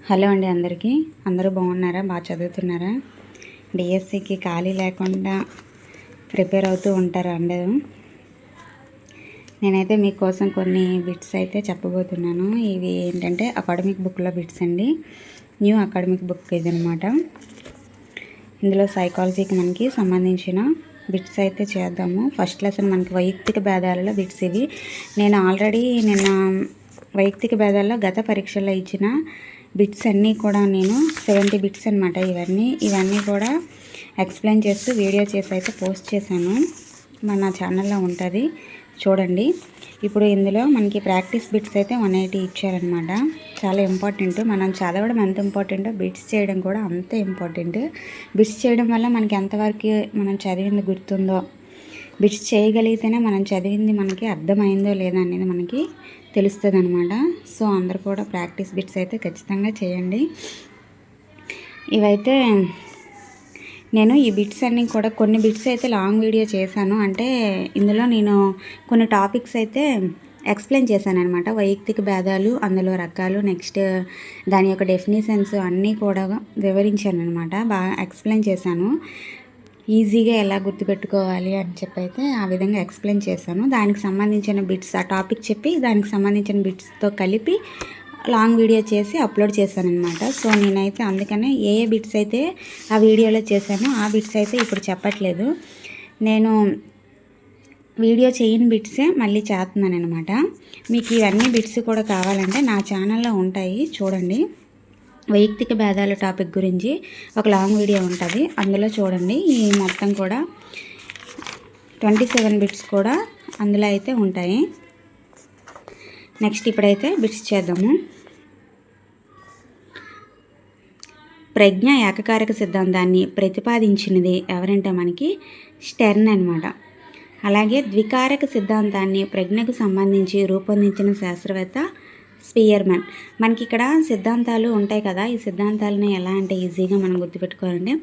Hello అండి, అందరూ బాగున్నారా? బాగా చదువుతున్నారా? డిఎస్సికి ఖాళీ లేకుండా ప్రిపేర్ అవుతూ ఉంటారా అందరూ? నేనైతే మీకోసం కొన్ని బిట్స్ అయితే చెప్పబోతున్నాను. ఇవి ఏంటంటే అకాడమిక్ బుక్లో బిట్స్ అండి. న్యూ అకాడమిక్ బుక్ ఇది అనమాట. ఇందులో సైకాలజీకి మనకి సంబంధించిన బిట్స్ అయితే చేద్దాము. ఫస్ట్ లెసన్ మనకి వైయక్తిక భేదాలలో బిట్స్ ఇవి. నేను ఆల్రెడీ నిన్న వైయక్తిక భేదాల్లో గత పరీక్షల్లో ఇచ్చిన బిట్స్ అన్నీ కూడా నేను 70 బిట్స్ అనమాట. ఇవన్నీ కూడా ఎక్స్ప్లెయిన్ చేస్తూ వీడియో చేసి అయితే పోస్ట్ చేశాను. మన ఛానల్లో ఉంటుంది, చూడండి. ఇప్పుడు ఇందులో మనకి ప్రాక్టీస్ బిట్స్ అయితే 180 ఇచ్చారనమాట. చాలా ఇంపార్టెంట్. మనం చదవడం ఎంత ఇంపార్టెంటో బిట్స్ చేయడం కూడా అంతే ఇంపార్టెంట్. బిట్స్ చేయడం వల్ల మనకి ఎంతవరకు మనం చదివింది గుర్తుందో, బిట్స్ చేయగలిగితేనే మనం చదివింది మనకి అర్థమైందో లేదా అనేది మనకి తెలుస్తుంది అనమాట. సో అందరు కూడా ప్రాక్టీస్ బిట్స్ అయితే ఖచ్చితంగా చేయండి. ఇవైతే నేను ఈ బిట్స్ అన్నీ కూడా కొన్ని బిట్స్ అయితే లాంగ్ వీడియో చేశాను. అంటే ఇందులో నేను కొన్ని టాపిక్స్ అయితే ఎక్స్ప్లెయిన్ చేశాను అనమాట. వైయక్తిక భేదాలు, అందులో రకాలు, నెక్స్ట్ దాని యొక్క డెఫినేషన్స్ అన్నీ కూడా వివరించాను అనమాట. బాగా ఎక్స్ప్లెయిన్ చేశాను. ఈజీగా ఎలా గుర్తుపెట్టుకోవాలి అని చెప్పి అయితే ఆ విధంగా ఎక్స్ప్లెయిన్ చేశాను. దానికి సంబంధించిన బిట్స్, ఆ టాపిక్ చెప్పి దానికి సంబంధించిన బిట్స్తో కలిపి లాంగ్ వీడియో చేసి అప్లోడ్ చేశాను అనమాట. సో నేనైతే అందుకనే ఏ బిట్స్ అయితే ఆ వీడియోలో చేశానో ఆ బిట్స్ అయితే ఇప్పుడు చెప్పట్లేదు. నేను వీడియో చేయని బిట్సే మళ్ళీ చేస్తున్నాను అనమాట. మీకు ఇవన్నీ బిట్స్ కూడా కావాలంటే నా ఛానల్లో ఉంటాయి, చూడండి. వైయక్తిక భేదాల టాపిక్ గురించి ఒక లాంగ్ వీడియో ఉంటుంది, అందులో చూడండి. ఈ మొత్తం కూడా 27 బిట్స్ కూడా అందులో అయితే ఉంటాయి. నెక్స్ట్ ఇప్పుడైతే బిట్స్ చేద్దాము. ప్రజ్ఞ ఏకకారక సిద్ధాంతాన్ని ప్రతిపాదించినది ఎవరంటే మనకి స్టెర్న్ అనమాట. అలాగే ద్వికారక సిద్ధాంతాన్ని ప్రజ్ఞకు సంబంధించి రూపొందించిన శాస్త్రవేత్త స్పియర్మన్. మనకి ఇక్కడ సిద్ధాంతాలు ఉంటాయి కదా, ఈ సిద్ధాంతాలను ఎలా అంటే ఈజీగా మనం గుర్తుపెట్టుకోవాలంటే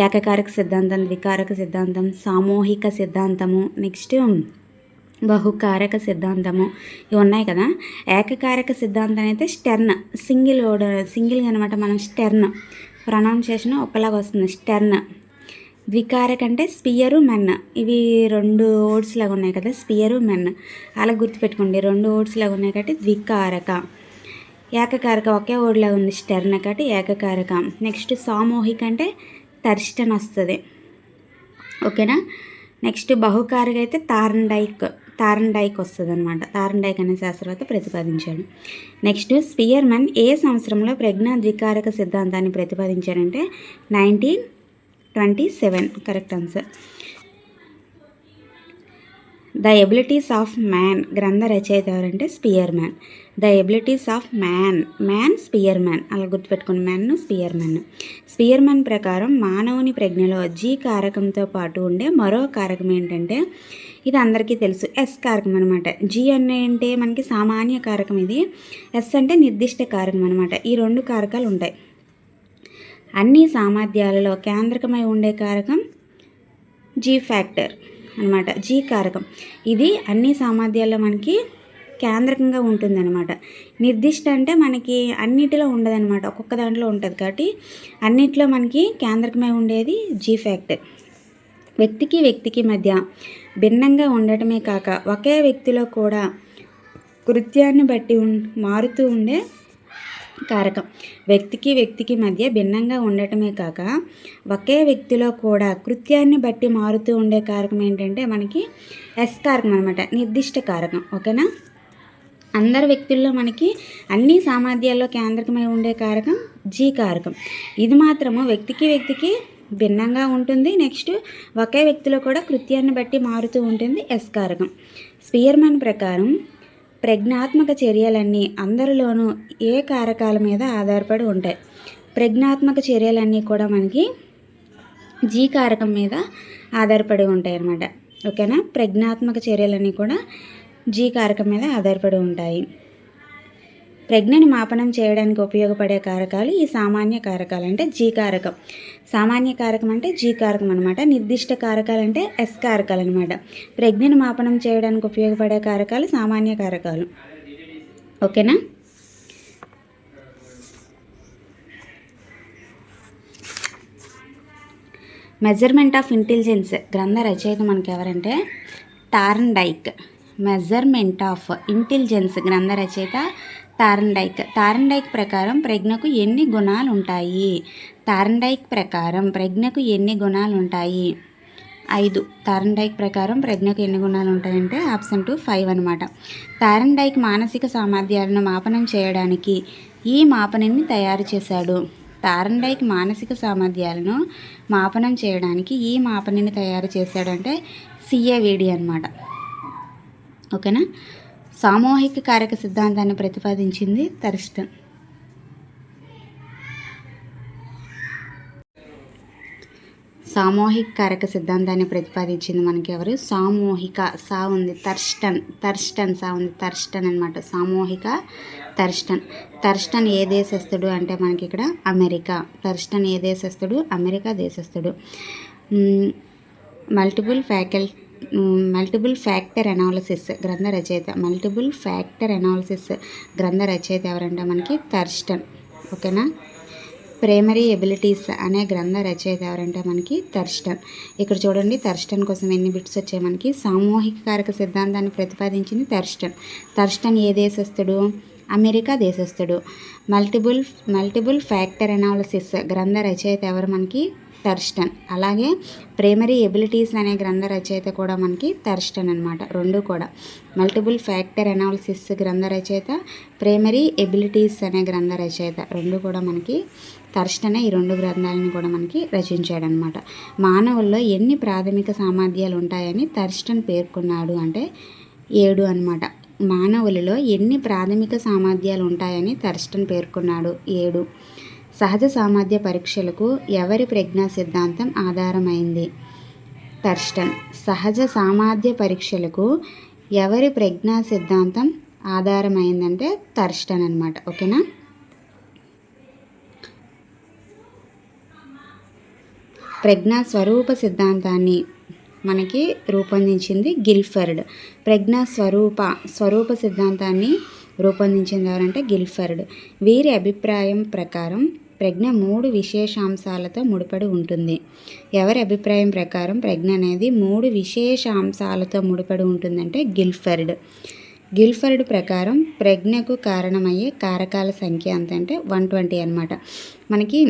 ఏకకారక సిద్ధాంతం, ద్వికారక సిద్ధాంతం, సామూహిక సిద్ధాంతము, నెక్స్ట్ బహుకారక సిద్ధాంతము, ఇవి ఉన్నాయి కదా. ఏకకారక సిద్ధాంతం అయితే స్టెర్న్, సింగిల్గా అనమాట. మనం స్టెర్న్ ప్రొనౌన్సియేషన్ ఒకలాగా వస్తుంది, స్టెర్న్. ద్వికారక అంటే స్పియరు, మెన్. ఇవి 2 వర్డ్స్ లాగా ఉన్నాయి కదా, స్పియరు, మెన్. అలా గుర్తుపెట్టుకోండి, 2 వర్డ్స్ లాగా ఉన్నాయి కాబట్టి ద్వికారక. ఏకకారక ఒకే వర్డ్ లాగా ఉంది, స్టెర్న్ కాబట్టి ఏకకారక. నెక్స్ట్ సామూహిక అంటే థర్స్టన్ వస్తుంది, ఓకేనా. నెక్స్ట్ బహుకారక అయితే తారన్డైక్ వస్తుంది అనమాట. తారన్డైక్ అనే శాస్త్రవేత్త ప్రతిపాదించాడు. నెక్స్ట్ స్పియర్మన్ ఏ సంవత్సరంలో ప్రజ్ఞా ద్వికారక సిద్ధాంతాన్ని ప్రతిపాదించాడంటే 1927 correct answer. The abilities of man గ్రంథ రచయిత ఎవరంటే Spearman. The abilities of man Spearman, అలా గుర్తుపెట్టుకుని, మ్యాన్ స్పియర్మన్. స్పియర్మన్ ప్రకారం మానవుని ప్రజ్ఞలో జీ కారకంతో పాటు ఉండే మరో కారకం ఏంటంటే, ఇది అందరికీ తెలుసు, ఎస్ కారకం అనమాట. జీ అంటే మనకి సామాన్య కారకం, ఇది ఎస్ అంటే నిర్దిష్ట కారకం అనమాట. ఈ 2 కారకాలు ఉంటాయి. అన్ని సామర్థ్యాలలో కేంద్రకమై ఉండే కారకం జీ ఫ్యాక్టర్ అనమాట, జీ కారకం. ఇది అన్ని సామర్థ్యాల్లో మనకి కేంద్రకంగా ఉంటుందన్నమాట. నిర్దిష్ట అంటే మనకి అన్నిటిలో ఉండదన్నమాట, ఒక్కొక్క దాంట్లో ఉంటుంది కాబట్టి అన్నిట్లో మనకి కేంద్రకమై ఉండేది జీ ఫ్యాక్టర్. వ్యక్తికి మధ్య భిన్నంగా ఉండటమే కాక ఒకే వ్యక్తిలో కూడా కృత్యాన్ని బట్టి మారుతూ ఉండే కారకం. వ్యక్తికి మధ్య భిన్నంగా ఉండటమే కాక ఒకే వ్యక్తిలో కూడా కృత్యాన్ని బట్టి మారుతూ ఉండే కారకం ఏంటంటే మనకి ఎస్ కారకం అనమాట, నిర్దిష్ట కారకం, ఓకేనా. అందరి వ్యక్తుల్లో మనకి అన్ని సామర్థ్యాల్లో కేంద్రకమై ఉండే కారకం జీ కారకం. ఇది మాత్రము వ్యక్తికి భిన్నంగా ఉంటుంది. నెక్స్ట్ ఒకే వ్యక్తిలో కూడా కృత్యాన్ని బట్టి మారుతూ ఉంటుంది, ఎస్ కారకం. స్పియర్మన్ ప్రకారం ప్రజ్ఞాత్మక చర్యలన్నీ అందరిలోనూ ఏ కారకాల మీద ఆధారపడి ఉంటాయి. ప్రజ్ఞాత్మక చర్యలన్నీ కూడా మనకి జీ కారకం మీద ఆధారపడి ఉంటాయి అన్నమాట, ఓకేనా. ప్రజ్ఞాత్మక చర్యలన్నీ కూడా జీ కారకం మీద ఆధారపడి ఉంటాయి. ప్రజ్ఞని మాపనం చేయడానికి ఉపయోగపడే కారకాలు ఈ సామాన్య కారకాలు అంటే జీ కారకం. సామాన్య కారకం అంటే జీ కారకం అనమాట. నిర్దిష్ట కారకాలు అంటే ఎస్ కారకాలు అనమాట. ప్రజ్ఞని మాపనం చేయడానికి ఉపయోగపడే కారకాలు సామాన్య కారకాలు, ఓకేనా. మెజర్మెంట్ ఆఫ్ ఇంటెలిజెన్స్ గ్రంథ రచయిత మనకి ఎవరంటే థార్న్డైక్. మెజర్మెంట్ ఆఫ్ ఇంటెలిజెన్స్ గ్రంథ రచయిత థార్న్డైక్. థార్న్డైక్ ప్రకారం ప్రజ్ఞకు ఎన్ని గుణాలు ఉంటాయి? థార్న్డైక్ ప్రకారం ప్రజ్ఞకు ఎన్ని గుణాలు ఉంటాయి? 5. థార్న్డైక్ ప్రకారం ప్రజ్ఞకు ఎన్ని గుణాలు ఉంటాయంటే ఆప్షన్ 2 5 అనమాట. థార్న్డైక్ మానసిక సామర్థ్యాలను మాపనం చేయడానికి ఈ మాపనిని తయారు చేశాడు. థార్న్డైక్ మానసిక సామర్థ్యాలను మాపనం చేయడానికి ఈ మాపనిని తయారు చేశాడంటే CAVD అనమాట. ఓకేనా. సామూహిక కారక సిద్ధాంతాన్ని ప్రతిపాదించింది థర్స్టన్. సామూహిక కారక సిద్ధాంతాన్ని ప్రతిపాదించింది మనకి ఎవరు? సామూహిక సా ఉంది, థర్స్టన్ సా ఉంది, థర్స్టన్ అనమాట. సామూహిక థర్స్టన్ ఏ దేశస్థుడు అంటే మనకి ఇక్కడ అమెరికా. థర్స్టన్ ఏ దేశస్థుడు? అమెరికా దేశస్థుడు. మల్టిపుల్ ఫ్యాక్టర్ అనాలిసిస్ గ్రంథ రచయిత. మల్టిపుల్ ఫ్యాక్టర్ అనాలిసిస్ గ్రంథ రచయిత ఎవరంటే మనకి థర్స్టన్. ఓకేనా. ప్రైమరీ ఎబిలిటీస్ అనే గ్రంథ రచయిత ఎవరంటే మనకి థర్స్టన్. ఇక్కడ చూడండి థర్స్టన్ కోసం ఎన్ని బిట్స్ వచ్చాయి మనకి. సామూహిక కారక సిద్ధాంతాన్ని ప్రతిపాదించింది థర్స్టన్ ఏ దేశస్థుడు? అమెరికా దేశస్థుడు. మల్టిపుల్ ఫ్యాక్టర్ అనాలిసిస్ గ్రంథ రచయిత ఎవరు మనకి? థర్స్టన్. అలాగే ప్రైమరీ ఎబిలిటీస్ అనే గ్రంథ రచయిత కూడా మనకి థర్స్టన్ అనమాట. రెండు కూడా మల్టిపుల్ ఫ్యాక్టర్ అనాలిసిస్ గ్రంథ రచయిత, ప్రైమరీ ఎబిలిటీస్ అనే గ్రంథ రచయిత రెండు కూడా మనకి థర్స్టనే ఈ రెండు గ్రంథాలను కూడా మనకి రచించాడనమాట. మానవుల్లో ఎన్ని ప్రాథమిక సామర్థ్యాలు ఉంటాయని థర్స్టన్ పేర్కొన్నాడు అంటే 7 అనమాట. మానవులలో ఎన్ని ప్రాథమిక సామర్థ్యాలు ఉంటాయని థర్స్టన్ పేర్కొన్నాడు? 7. సహజ సామర్థ్య పరీక్షలకు ఎవరి ప్రజ్ఞా సిద్ధాంతం ఆధారమైంది? థర్స్టన్. సహజ సామర్థ్య పరీక్షలకు ఎవరి ప్రజ్ఞా సిద్ధాంతం ఆధారమైందంటే థర్స్టన్ అనమాట. ఓకేనా. ప్రజ్ఞా స్వరూప సిద్ధాంతాన్ని మనకి రూపొందించింది గిల్ఫర్డ్. ప్రజ్ఞా స్వరూప సిద్ధాంతాన్ని రూపొందించింది ఎవరంటే గిల్ఫర్డ్. వీరి అభిప్రాయం ప్రకారం ప్రజ్ఞ 3 విశేషాంశాలతో ముడిపడి ఉంటుంది. ఎవరి అభిప్రాయం ప్రకారం ప్రజ్ఞ అనేది 3 విశేషాంశాలతో ముడిపడి ఉంటుందంటే గిల్ఫర్డ్ ప్రకారం ప్రజ్ఞకు కారణమయ్యే కారకాల సంఖ్య ఎంత అంటే 120 అనమాట. మనకి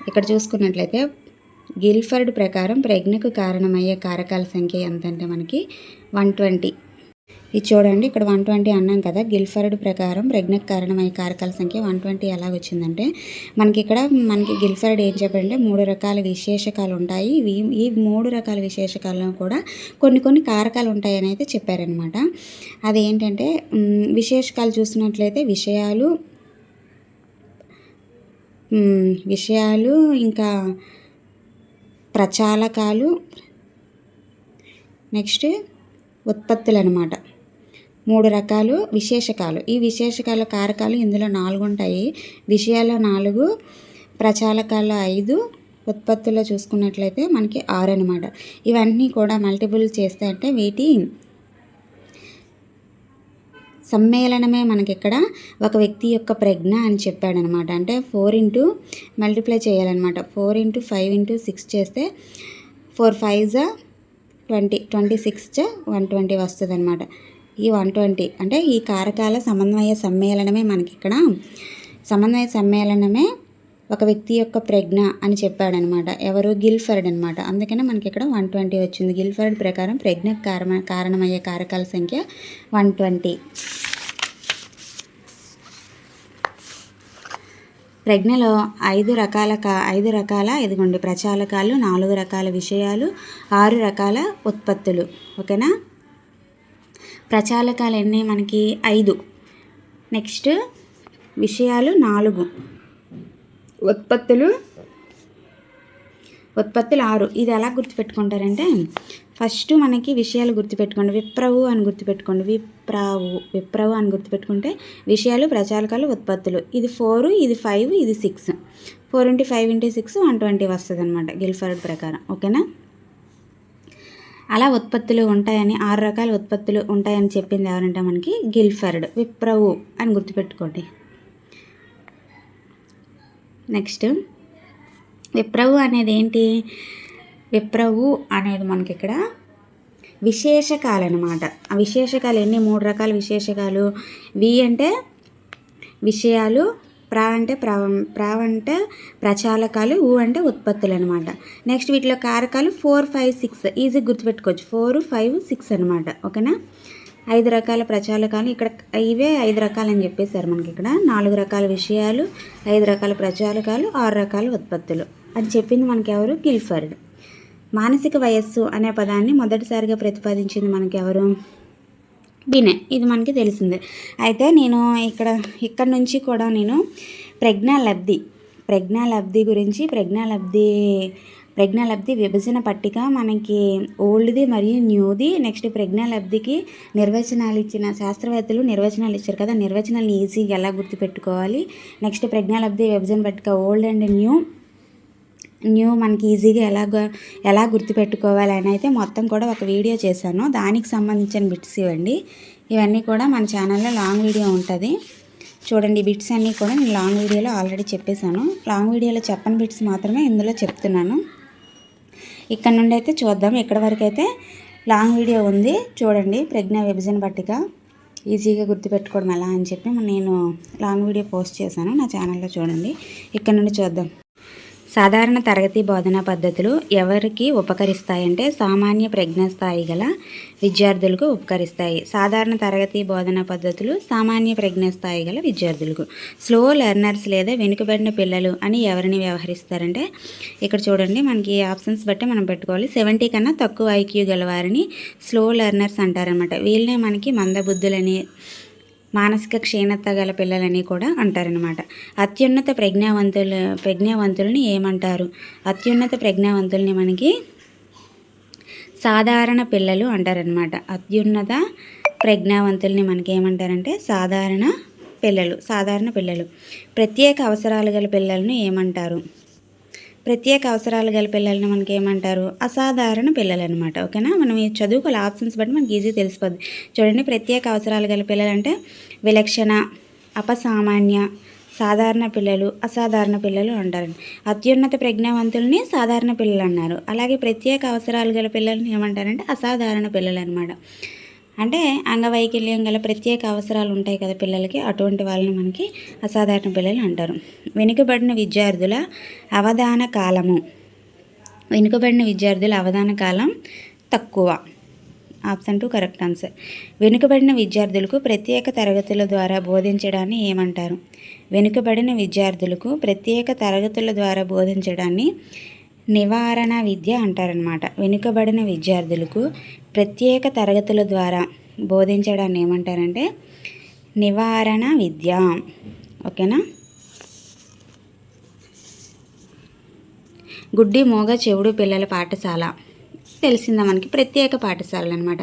ఇక్కడ చూసుకున్నట్లయితే గిల్ఫర్డ్ ప్రకారం ప్రజ్ఞకు కారణమయ్యే కారకాల సంఖ్య ఎంత అంటే మనకి 120. ఇది చూడండి, ఇక్కడ 120 అన్నాం కదా. గిల్ఫర్డ్ ప్రకారం ప్రజ్ఞకు కారణమయ్యే కారకాల సంఖ్య 120 ఎలా వచ్చిందంటే మనకి గిల్ఫర్డ్ ఏం చెప్పారంటే 3 రకాల విశేషకాలు ఉంటాయి. ఈ 3 రకాల విశేషకాల్లో కూడా కొన్ని కారకాలు ఉంటాయని అయితే చెప్పారనమాట. అదేంటంటే విశేషకాలు చూసినట్లయితే విషయాలు ఇంకా ప్రచాలకాలు, నెక్స్ట్ ఉత్పత్తులు అనమాట. 3 రకాలు విశేషకాలు. ఈ విశేషకాల కారకాలు ఇందులో 4 ఉంటాయి. విషయాల్లో 4, ప్రచాలకాల్లో 5, ఉత్పత్తుల్లో చూసుకున్నట్లయితే మనకి 6 అనమాట. ఇవన్నీ కూడా మల్టిపుల్ చేస్తే అంటే వీటి సమ్మేళనమే మనకి ఇక్కడ ఒక వ్యక్తి యొక్క ప్రజ్ఞ అని చెప్పాడనమాట. అంటే 4 మల్టిప్లై చేయాలన్నమాట. 4 × 5 × 6 చేస్తే 4 5 20, 26 120 వస్తుంది అనమాట. ఈ 120 అంటే ఈ కారకాల సమన్వయ సమ్మేళనమే మనకి ఇక్కడ ఒక వ్యక్తి యొక్క ప్రజ్ఞ అని చెప్పాడనమాట. ఎవరు? గిల్ఫర్డ్ అనమాట. అందుకనే మనకి ఇక్కడ 120 వచ్చింది. గిల్ఫర్డ్ ప్రకారం ప్రజ్ఞకు కారణమయ్యే కారకాల సంఖ్య 120. ప్రజ్ఞలో 5 రకాల ఇదిగోండి ప్రచాలకాలు, 4 రకాల విషయాలు, 6 రకాల ఉత్పత్తులు. ఓకేనా. ప్రచాలకాలు ఎన్ని మనకి? 5. నెక్స్ట్ విషయాలు 4, ఉత్పత్తులు 6. ఇది ఎలా గుర్తుపెట్టుకుంటారంటే ఫస్ట్ మనకి విషయాలు గుర్తుపెట్టుకోండి. విప్రవు అని గుర్తుపెట్టుకుంటే విషయాలు, ప్రచాలకాలు, ఉత్పత్తులు. ఇది 4, ఇది 5, ఇది 6. 4 × 5 × 6 120 వస్తుంది అనమాట గిల్ఫర్డ్ ప్రకారం. ఓకేనా. అలా ఉత్పత్తులు ఉంటాయని 6 రకాల ఉత్పత్తులు ఉంటాయని చెప్పింది ఎవరంటే మనకి గిల్ఫర్డ్. విప్రవు అని గుర్తుపెట్టుకోండి. నెక్స్ట్ విప్రవు అనేది ఏంటి? విప్రవు అనేది మనకి ఇక్కడ విశేషకాలు అనమాట. ఆ విశేషకాలు ఎన్ని? 3 రకాల విశేషకాలు. వి అంటే విషయాలు, ప్రావ అంటే ప్రచాలకాలు, అంటే ఉత్పత్తులు అనమాట. నెక్స్ట్ వీటిలో కారకాలు 4, 5, 6 ఈజీ గుర్తుపెట్టుకోవచ్చు. 4, 5, 6 అనమాట. ఓకేనా? 5 రకాల ప్రచాలకాలు ఇక్కడ ఇవే 5 రకాలని చెప్పేశారు మనకి ఇక్కడ. 4 రకాల విషయాలు, 5 రకాల ప్రచాలకాలు, 6 రకాల ఉత్పత్తులు అని చెప్పింది మనకి ఎవరు? గిల్ఫర్డ్. మానసిక వయస్సు అనే పదాన్ని మొదటిసారిగా ప్రతిపాదించింది మనకి ఎవరు? బినే. ఇది మనకి తెలిసిందే. అయితే నేను ఇక్కడ నుంచి కూడా నేను ప్రజ్ఞాలబ్ధి గురించి ప్రజ్ఞాలబ్ధి విభజన పట్టిక మనకి ఓల్డ్ది మరియు న్యూది. నెక్స్ట్ ప్రజ్ఞాలబ్ధికి నిర్వచనాలు ఇచ్చిన శాస్త్రవేత్తలు నిర్వచనాలు ఇచ్చారు కదా, నిర్వచనాలు ఈజీగా ఎలా గుర్తుపెట్టుకోవాలి. నెక్స్ట్ ప్రజ్ఞాలబ్ధి విభజన పట్టిక ఓల్డ్ అండ్ న్యూ మనకి ఈజీగా ఎలా గుర్తుపెట్టుకోవాలి అని అయితే మొత్తం కూడా ఒక వీడియో చేశాను. దానికి సంబంధించిన బిట్స్ ఇవన్నీ కూడా మన ఛానల్లో లాంగ్ వీడియో ఉంటుంది చూడండి. బిట్స్ అన్నీ కూడా నేను లాంగ్ వీడియోలో ఆల్రెడీ చెప్పేశాను. లాంగ్ వీడియోలో చెప్పని బిట్స్ మాత్రమే ఇందులో చెప్తున్నాను. ఇక్కడ నుండి అయితే చూద్దాం. ఎక్కడి వరకు అయితే లాంగ్ వీడియో ఉంది చూడండి. ప్రజ్ఞా విభజన పట్టిక ఈజీగా గుర్తుపెట్టుకోవడం ఎలా అని చెప్పి నేను లాంగ్ వీడియో పోస్ట్ చేశాను నా ఛానల్లో చూడండి. ఇక్కడ నుండి చూద్దాం. సాధారణ తరగతి బోధనా పద్ధతులు ఎవరికి ఉపకరిస్తాయంటే సామాన్య ప్రజ్ఞా స్థాయి గల విద్యార్థులకు ఉపకరిస్తాయి. సాధారణ తరగతి బోధనా పద్ధతులు సామాన్య ప్రజ్ఞా స్థాయి గల విద్యార్థులకు. స్లో లెర్నర్స్ లేదా వెనుకబడిన పిల్లలు అని ఎవరిని వ్యవహరిస్తారంటే ఇక్కడ చూడండి మనకి ఆప్షన్స్ బట్టి మనం పెట్టుకోవాలి. 70 కన్నా తక్కువ ఐక్యూ గల వారిని స్లో లెర్నర్స్ అంటారనమాట. వీళ్ళనే మనకి మందబుద్ధులని, మానసిక క్షీణత గల పిల్లలని కూడా అంటారనమాట. అత్యున్నత ప్రజ్ఞావంతులని ఏమంటారు? అత్యున్నత ప్రజ్ఞావంతుల్ని మనకి సాధారణ పిల్లలు అంటారనమాట. అత్యున్నత ప్రజ్ఞావంతుల్ని మనకి ఏమంటారంటే సాధారణ పిల్లలు. ప్రత్యేక అవసరాలు గల పిల్లలను ఏమంటారు? ప్రత్యేక అవసరాలు గల పిల్లల్ని మనకి ఏమంటారు? అసాధారణ పిల్లలు అనమాట. ఓకేనా? మనం ఈ చదువుకోవాలి. ఆప్షన్స్ బట్టి మనకి ఈజీ తెలిసిపోద్ది. చూడండి, ప్రత్యేక అవసరాలు గల పిల్లలు అంటే విలక్షణ, అపసామాన్య, సాధారణ పిల్లలు, అసాధారణ పిల్లలు అంటారు. అత్యున్నత ప్రజ్ఞావంతుల్ని సాధారణ పిల్లలు అన్నారు. అలాగే ప్రత్యేక అవసరాలు గల పిల్లల్ని ఏమంటారంటే అసాధారణ పిల్లలు అనమాట. అంటే అంగవైకల్యం గల ప్రత్యేక అవసరాలు ఉంటాయి కదా పిల్లలకి, అటువంటి వాళ్ళని మనకి అసాధారణ పిల్లలు అంటారు. వెనుకబడిన విద్యార్థుల అవధాన కాలం తక్కువ. Option 2 correct answer. వెనుకబడిన విద్యార్థులకు ప్రత్యేక తరగతుల ద్వారా బోధించడాన్ని ఏమంటారు? వెనుకబడిన విద్యార్థులకు ప్రత్యేక తరగతుల ద్వారా బోధించడాన్ని నివారణ విద్య అంటారనమాట. వెనుకబడిన విద్యార్థులకు ప్రత్యేక తరగతుల ద్వారా బోధించడాన్ని ఏమంటారంటే నివారణ విద్య. ఓకేనా? గుడ్డి, మోగ, చెవుడు పిల్లల పాఠశాల తెలిసిందా మనకి? ప్రత్యేక పాఠశాలలు అనమాట.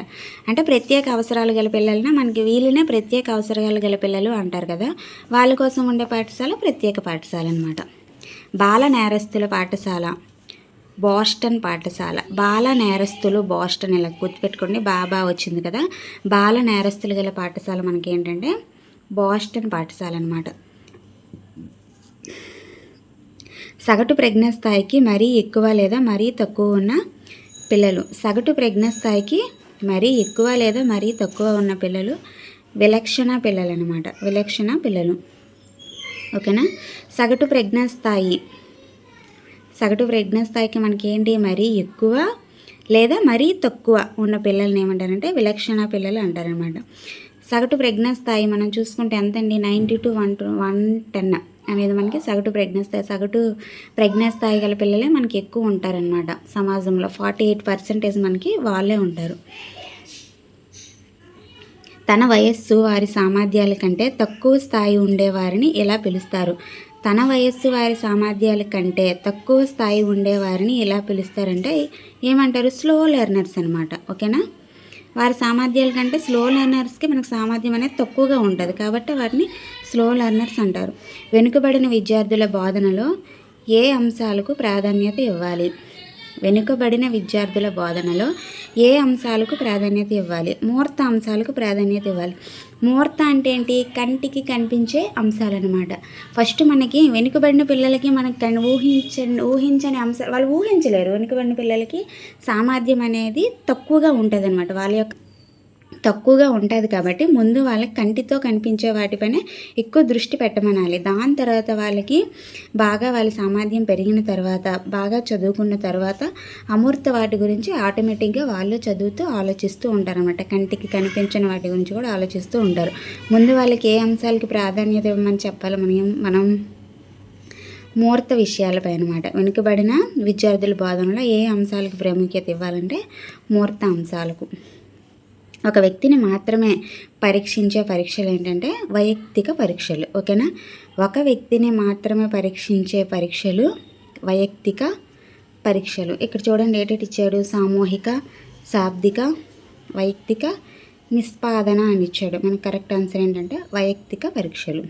అంటే ప్రత్యేక అవసరాలు గల పిల్లలనే మనకి వీళ్ళనే ప్రత్యేక అవసరాలు గల పిల్లలు అంటారు కదా, వాళ్ళ కోసం ఉండే పాఠశాల ప్రత్యేక పాఠశాల అనమాట. బాల నేరస్తుల పాఠశాల బోస్టన్ పాఠశాల. బాల నేరస్తులు బోస్టన్, ఇలా గుర్తుపెట్టుకోండి. బాబా వచ్చింది కదా. బాల నేరస్తులు గల పాఠశాల మనకి ఏంటంటే బోస్టన్ పాఠశాల అనమాట. సగటు ప్రజ్ఞా స్థాయికి మరీ ఎక్కువ లేదా మరీ తక్కువ ఉన్న పిల్లలు. సగటు ప్రజ్ఞా స్థాయికి మరీ ఎక్కువ లేదా మరీ తక్కువ ఉన్న పిల్లలు విలక్షణ పిల్లలు అనమాట. విలక్షణ పిల్లలు. ఓకేనా? సగటు ప్రజ్ఞా స్థాయికి మనకి ఏంటి? మరీ ఎక్కువ లేదా మరీ తక్కువ ఉన్న పిల్లల్ని ఏమంటారంటే విలక్షణ పిల్లలు అంటారనమాట. సగటు ప్రజ్ఞా స్థాయి మనం చూసుకుంటే ఎంతండి? 90 to 110 అనేది మనకి సగటు ప్రజ్ఞా స్థాయి. సగటు ప్రజ్ఞా స్థాయి గల పిల్లలే మనకి ఎక్కువ ఉంటారనమాట సమాజంలో. 48% మనకి వాళ్ళే ఉంటారు. తన వయస్సు వారి సామర్థ్యాల కంటే తక్కువ స్థాయి ఉండేవారిని ఎలా పిలుస్తారు? తన వయస్సు వారి సామర్థ్యాల కంటే తక్కువ స్థాయి ఉండేవారిని ఎలా పిలుస్తారంటే ఏమంటారు? స్లో లెర్నర్స్ అనమాట. ఓకేనా? వారి సామర్థ్యాల కంటే స్లో లెర్నర్స్కి మనకు సామర్థ్యం అనేది తక్కువగా ఉంటుంది కాబట్టి వారిని స్లో లెర్నర్స్ అంటారు. వెనుకబడిన విద్యార్థుల బోధనలో ఏ అంశాలకు ప్రాధాన్యత ఇవ్వాలి? వెనుకబడిన విద్యార్థుల బోధనలో ఏ అంశాలకు ప్రాధాన్యత ఇవ్వాలి? మూర్త అంశాలకు ప్రాధాన్యత ఇవ్వాలి. మూర్త అంటే ఏంటి? కంటికి కనిపించే అంశాలన్నమాట. ఫస్ట్ మనకి వెనుకబడిన పిల్లలకి మనకి ఊహించని అంశాలు వాళ్ళు ఊహించలేరు. వెనుకబడిన పిల్లలకి సామర్థ్యం అనేది తక్కువగా ఉంటుంది అన్నమాట. వాళ్ళ యొక్క తక్కువగా ఉంటుంది కాబట్టి ముందు వాళ్ళకి కంటితో కనిపించే వాటిపైన ఎక్కువ దృష్టి పెట్టమనాలి. దాని తర్వాత వాళ్ళకి బాగా వాళ్ళ సామర్థ్యం పెరిగిన తర్వాత బాగా చదువుకున్న తర్వాత అమూర్త వాటి గురించి ఆటోమేటిక్గా వాళ్ళు చదువుతూ ఆలోచిస్తూ ఉంటారన్నమాట. కంటికి కనిపించిన వాటి గురించి కూడా ఆలోచిస్తూ ఉంటారు. ముందు వాళ్ళకి ఏ అంశాలకి ప్రాధాన్యత ఇవ్వమని చెప్పాలి మనం మూర్త విషయాలపై అనమాట. వెనుకబడిన విద్యార్థుల బోధనలో ఏ అంశాలకు ప్రాముఖ్యత ఇవ్వాలంటే మూర్త అంశాలకు. ఒక వ్యక్తిని మాత్రమే పరీక్షించే పరీక్షలు ఏంటంటే వైయక్తిక పరీక్షలు. ఓకేనా? ఒక వ్యక్తిని మాత్రమే పరీక్షించే పరీక్షలు వైయక్తిక పరీక్షలు. ఇక్కడ చూడండి ఏటేటి ఇచ్చాడు? సామూహిక, శాబ్దిక, వైయక్తిక, నిష్పాదన అని ఇచ్చాడు. మనకు కరెక్ట్ ఆన్సర్ ఏంటంటే వైయక్తిక పరీక్షలు.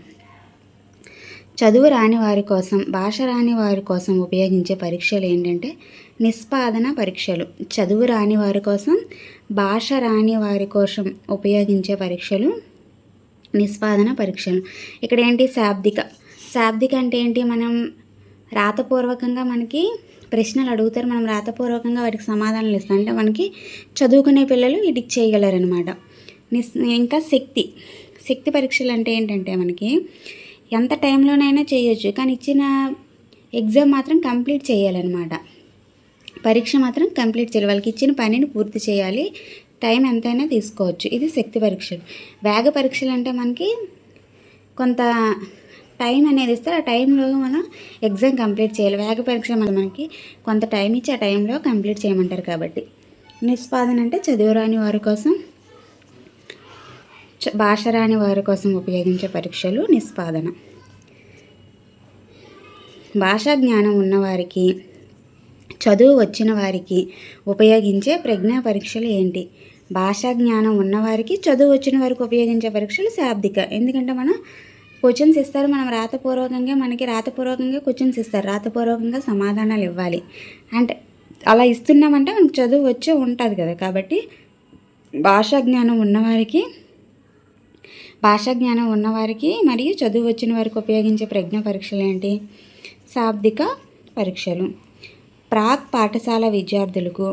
చదువు రాని వారి కోసం, భాష రాని వారి కోసం ఉపయోగించే పరీక్షలు ఏంటంటే నిష్పాదన పరీక్షలు. చదువు రాని వారి కోసం, భాష రాని వారి కోసం ఉపయోగించే పరీక్షలు నిష్పాదన పరీక్షలు. ఇక్కడ ఏంటి? శాబ్దిక. శాబ్దిక అంటే ఏంటి? మనం రాతపూర్వకంగా మనకి ప్రశ్నలు అడుగుతారు, మనం రాతపూర్వకంగా వాటికి సమాధానాలు ఇస్తాం. అంటే మనకి చదువుకునే పిల్లలు వీటికి చేయగలరనమాట. ఇంకా శక్తి పరీక్షలు అంటే ఏంటంటే మనకి ఎంత టైంలోనైనా చేయొచ్చు, కానీ ఇచ్చిన ఎగ్జామ్ మాత్రం కంప్లీట్ చేయాలన్నమాట. పరీక్ష మాత్రం కంప్లీట్ చేయాలి. వాళ్ళకి ఇచ్చిన పనిని పూర్తి చేయాలి. టైం ఎంతైనా తీసుకోవచ్చు. ఇది శక్తి పరీక్షలు. వేగ పరీక్షలు అంటే మనకి కొంత టైం అనేది ఇస్తారు, ఆ టైంలో మనం ఎగ్జామ్ కంప్లీట్ చేయాలి. వేగ పరీక్ష మనకి కొంత టైం ఇచ్చి ఆ టైంలో కంప్లీట్ చేయమంటారు కాబట్టి. నిష్పాదన అంటే చదువు రాని వారి కోసం, భాష రాని వారి కోసం ఉపయోగించే పరీక్షలు నిష్పాదన. భాషా జ్ఞానం ఉన్నవారికి, చదువు వచ్చిన వారికి ఉపయోగించే ప్రజ్ఞా పరీక్షలు ఏంటి? భాషా జ్ఞానం ఉన్నవారికి, చదువు వచ్చిన వారికి ఉపయోగించే పరీక్షలు శాబ్దిక. ఎందుకంటే మనం క్వశ్చన్స్ ఇస్తారు, మనం రాతపూర్వకంగా క్వశ్చన్స్ ఇస్తారు, రాతపూర్వకంగా సమాధానాలు ఇవ్వాలి. అంటే అలా ఇస్తున్నామంటే మనకు చదువు వచ్చే ఉంటుంది కదా. కాబట్టి భాషా జ్ఞానం ఉన్నవారికి మరియు చదువు వచ్చిన వారికి ఉపయోగించే ప్రజ్ఞా పరీక్షలు ఏంటి? శాబ్దిక పరీక్షలు. ప్రాక్ పాఠశాల విద్యార్థులకు,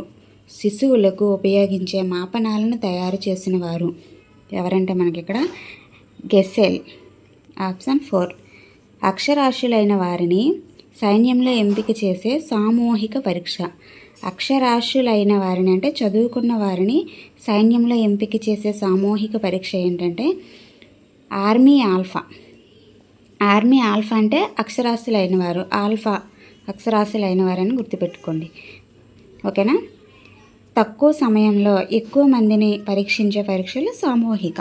శిశువులకు ఉపయోగించే మాపనాలను తయారు చేసిన వారు ఎవరంటే మనకి ఇక్కడ గెసెల్. ఆప్షన్ 4. అక్షరాస్యులైన వారిని సైన్యంలో ఎంపిక చేసే సామూహిక పరీక్ష. అక్షరాస్యులైన వారిని అంటే చదువుకున్న వారిని సైన్యంలో ఎంపిక చేసే సామూహిక పరీక్ష ఏంటంటే ఆర్మీ ఆల్ఫా. ఆర్మీ ఆల్ఫా అంటే అక్షరాస్యులైన వారు, ఆల్ఫా అక్షరాస్యులైన వారని గుర్తుపెట్టుకోండి. ఓకేనా? తక్కువ సమయంలో ఎక్కువ మందిని పరీక్షించే పరీక్షలు సామూహిక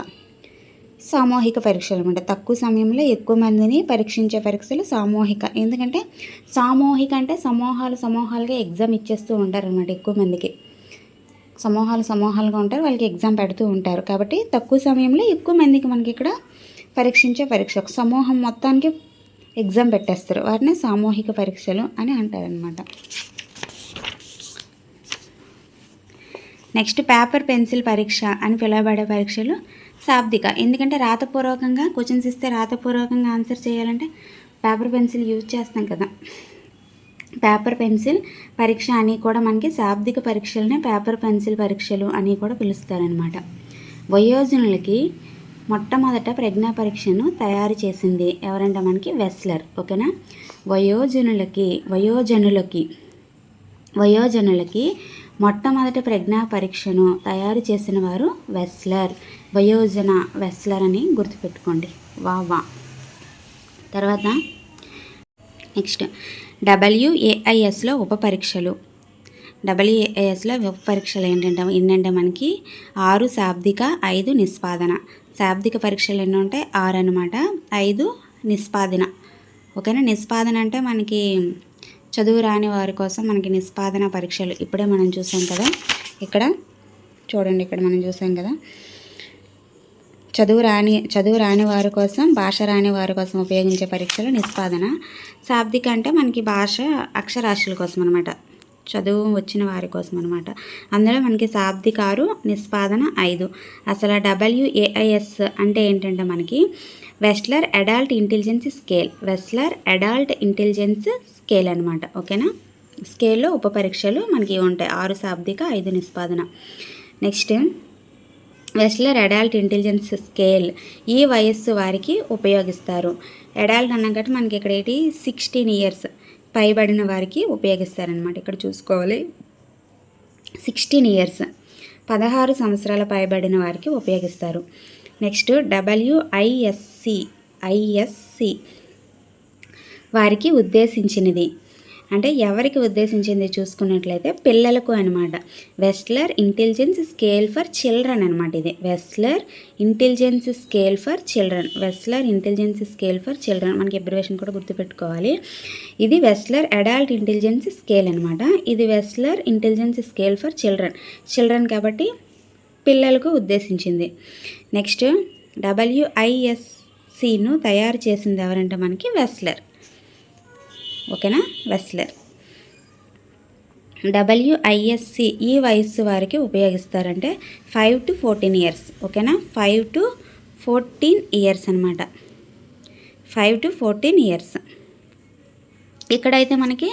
పరీక్షలు అనమాట. తక్కువ సమయంలో ఎక్కువ మందిని పరీక్షించే పరీక్షలు సామూహిక. ఎందుకంటే సామూహిక అంటే సమూహాలుగా ఎగ్జామ్ ఇచ్చేస్తూ ఉంటారు అనమాట. ఎక్కువ మందికి సమూహాలుగా ఉంటారు, వాళ్ళకి ఎగ్జామ్ పెడుతూ ఉంటారు. కాబట్టి తక్కువ సమయంలో ఎక్కువ మందికి మనకి ఇక్కడ పరీక్షించే పరీక్ష. ఒక సమూహం మొత్తానికి ఎగ్జామ్ పెట్టేస్తారు, వాటిని సామూహిక పరీక్షలు అని అంటారనమాట. నెక్స్ట్ పేపర్ పెన్సిల్ పరీక్ష అని పిలువబడే పరీక్షలు శాబ్దిక. ఎందుకంటే రాతపూర్వకంగా క్వశ్చన్స్ ఇస్తే రాతపూర్వకంగా ఆన్సర్ చేయాలంటే పేపర్ పెన్సిల్ యూజ్ చేస్తాం కదా. పేపర్ పెన్సిల్ పరీక్ష అని కూడా మనకి శాబ్దిక పరీక్షలనే పేపర్ పెన్సిల్ పరీక్షలు అని కూడా పిలుస్తారనమాట. వయోజనులకి మొట్టమొదట ప్రజ్ఞా పరీక్షను తయారు చేసింది ఎవరంటే మనకి వెస్లర్. ఓకేనా? వయోజనులకి మొట్టమొదటి ప్రజ్ఞా పరీక్షను తయారు చేసిన వారు వెస్లర్. వెస్లర్ అని గుర్తుపెట్టుకోండి. తర్వాత నెక్స్ట్ WAISలో ఉప పరీక్షలు. WAISలో ఉప పరీక్షలు ఏంటంటే మనకి 6 శాబ్దిక, 5 నిష్పాదన. శాబ్దిక పరీక్షలు ఎన్ని ఉంటాయి? 6 అనమాట, 5 నిష్పాదన. ఓకేనా? నిష్పాదన అంటే మనకి చదువు రాని వారి కోసం మనకి నిష్పాదన పరీక్షలు ఇప్పుడే మనం చూసాం కదా. ఇక్కడ చూడండి, ఇక్కడ మనం చూసాం కదా. చదువు రాని వారి కోసం, భాష రాని వారి కోసం ఉపయోగించే పరీక్షలు నిష్పాదన. శాబ్దిక అంటే మనకి భాష అక్షరాస్యుల కోసం అనమాట. చదువు వచ్చిన వారి కోసం అనమాట. అందులో మనకి శాబ్దిక 6, నిష్పాదన 5. అసలు WAIS అంటే ఏంటంటే మనకి Wechsler adult intelligence scale. Wechsler adult intelligence scale అనమాట. ఓకేనా. స్కేల్లో ఉపపరీక్షలు మనకి ఉంటాయి, 6 శాబ్దిక 5 నిష్పాదన. Next Wechsler adult intelligence scale ఈ వయస్సు వారికి ఉపయోగిస్తారు. అడల్ట్ అన్నట్టు మనకి ఇక్కడ 16 ఇయర్స్ పైబడిన వారికి ఉపయోగిస్తారనమాట. ఇక్కడ చూసుకోవాలి 16 ఇయర్స్ 16 సంవత్సరాల పైబడిన వారికి ఉపయోగిస్తారు. నెక్స్ట్ WISC వారికి ఉద్దేశించినది అంటే ఎవరికి ఉద్దేశించింది చూసుకున్నట్లయితే పిల్లలకు అనమాట. Wechsler intelligence scale for children అనమాట. ఇది Wechsler intelligence scale for children. Wechsler intelligence scale for children మనకి అబ్రివేషన్ కూడా గుర్తుపెట్టుకోవాలి. ఇది వెస్లర్ అడల్ట్ ఇంటెలిజెన్స్ స్కేల్ అనమాట. ఇది Wechsler intelligence scale for children కాబట్టి పిల్లలకు ఉద్దేశించింది. నెక్స్ట్ WISCను తయారు చేసింది ఎవరంటే మనకి వెస్లర్. ఓకేనా. వెస్లర్ WISC ఈ వయస్సు వారికి ఉపయోగిస్తారంటే 5 to 14 ఇయర్స్. ఓకేనా. 5 to 14 ఇయర్స్ అనమాట. 5 to 14 ఇయర్స్. ఇక్కడైతే మనకి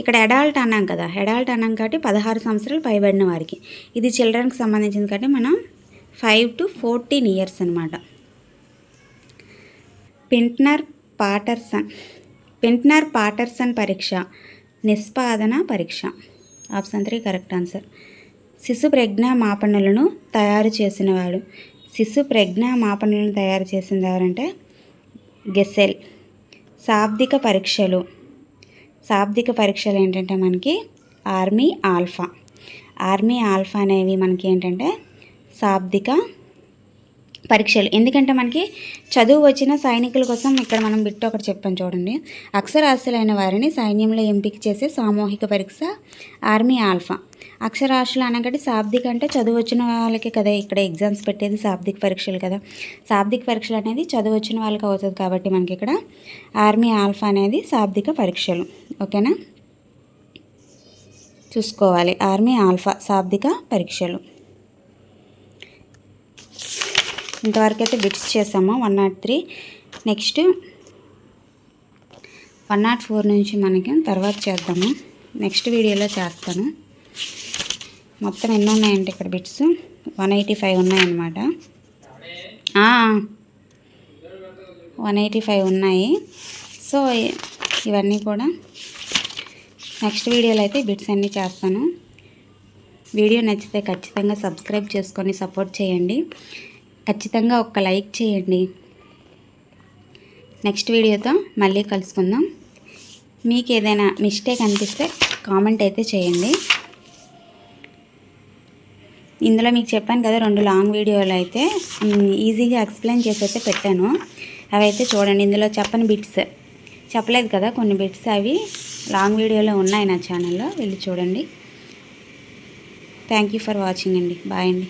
ఇక్కడ అడల్ట్ అన్నాం కదా, అడల్ట్ అన్నాం కాబట్టి 16 సంవత్సరాలు పైబడిన వారికి. ఇది చిల్డ్రన్కి సంబంధించింది కాబట్టి మనం 5 to 14 ఇయర్స్ అనమాట. పింట్నర్ పాటర్సన్ పరీక్ష నిష్పాదన పరీక్ష. Option 3 correct answer. శిశు ప్రజ్ఞా మాపనలను తయారు చేసినవాడు. శిశు ప్రజ్ఞా మాపనలను తయారు చేసింది ఎవరంటే గెసెల్. శాబ్దిక పరీక్షలు ఏంటంటే మనకి ఆర్మీ ఆల్ఫా అనేవి మనకి ఏంటంటే శాబ్దిక పరీక్షలు. ఎందుకంటే మనకి చదువు వచ్చిన సైనికుల కోసం ఇక్కడ మనం బిట్టు ఒకటి చెప్పాను చూడండి. అక్షరాస్యులైన వారిని సైన్యంలో ఎంపిక చేసే సామూహిక పరీక్ష ఆర్మీ ఆల్ఫా. అక్షరాస్యులు అనగానే శాబ్దిక అంటే చదువు వచ్చిన వాళ్ళకి కదా ఇక్కడ ఎగ్జామ్స్ పెట్టేది, శాబ్దిక పరీక్షలు కదా. శాబ్దిక పరీక్షలు అనేది చదువు వచ్చిన వాళ్ళకి అవుతుంది కాబట్టి మనకి ఇక్కడ ఆర్మీ ఆల్ఫా అనేది శాబ్దిక పరీక్షలు. ఓకేనా. చూసుకోవాలి ఆర్మీ ఆల్ఫా శాబ్దిక పరీక్షలు. ఇంతవరకు అయితే బిట్స్ చేసాము 103. నెక్స్ట్ 104 నుంచి మనకి తర్వాత చేద్దాము, నెక్స్ట్ వీడియోలో చేస్తాను. మొత్తం ఎన్ని ఉన్నాయంటే ఇక్కడ బిట్స్ 185 ఉన్నాయన్నమాట. 185 ఉన్నాయి. సో ఇవన్నీ కూడా నెక్స్ట్ వీడియోలో అయితే బిట్స్ అన్నీ చేస్తాను. వీడియో నచ్చితే ఖచ్చితంగా సబ్స్క్రైబ్ చేసుకొని సపోర్ట్ చేయండి. ఖచ్చితంగా ఒక లైక్ చేయండి. నెక్స్ట్ వీడియోతో మళ్ళీ కలుసుకుందాం. మీకు ఏదైనా మిస్టేక్ అనిపిస్తే కామెంట్ అయితే చేయండి. ఇందులో మీకు చెప్పాను కదా 2 లాంగ్ వీడియోలు అయితే ఈజీగా ఎక్స్ప్లెయిన్ చేసి అయితే పెట్టాను. అవి అయితే చూడండి. ఇందులో చెప్పని బిట్స్ చెప్పలేదు కదా కొన్ని బిట్స్, అవి లాంగ్ వీడియోలో ఉన్నాయి నా ఛానల్లో, వెళ్ళి చూడండి. థ్యాంక్ యూ ఫర్ వాచింగ్ అండి. బాయ్ అండి.